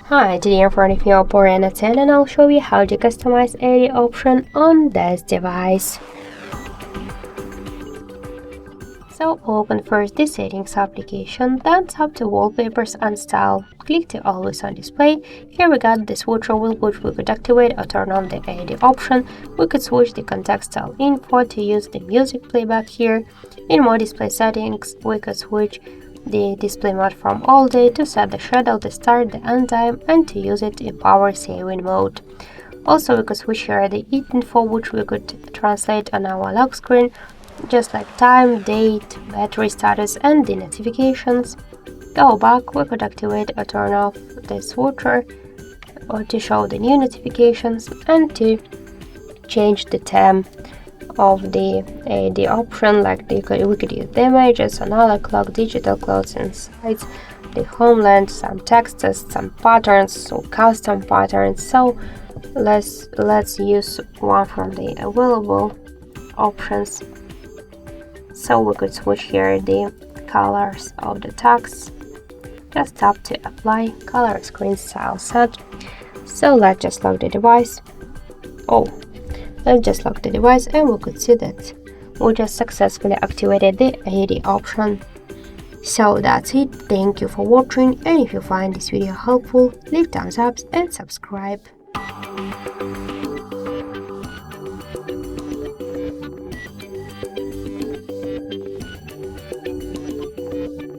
Hi, today I'm in front of you OPPO Reno 10 and I'll show you how to customize any option on this device. So open first the settings application, then tap to wallpapers and style. Click to always on display. Here we got the switcher wheel which we could activate or turn on the AD option. We could switch the contextual.info to use the music playback here. In more display settings, we could switch the display mode from all day to set the schedule, the start, the end time, and to use it in power saving mode. Also, we could switch here the info which we could translate on our lock screen, just like time, date, battery status, and the notifications. Go back, we could activate or turn off the switcher or to show the new notifications and to change the theme of the option, like we could use the images, analog clock, digital clocks, insights, the homeland, some texts, some patterns, so custom patterns. So let's use one from the available options. So we could switch here the colors of the text. Just tap to apply color screen style set. So let's just lock the device. Let's just lock the device and we could see that we just successfully activated the AD option. So that's it. Thank you for watching, and if you find this video helpful, leave thumbs up and subscribe.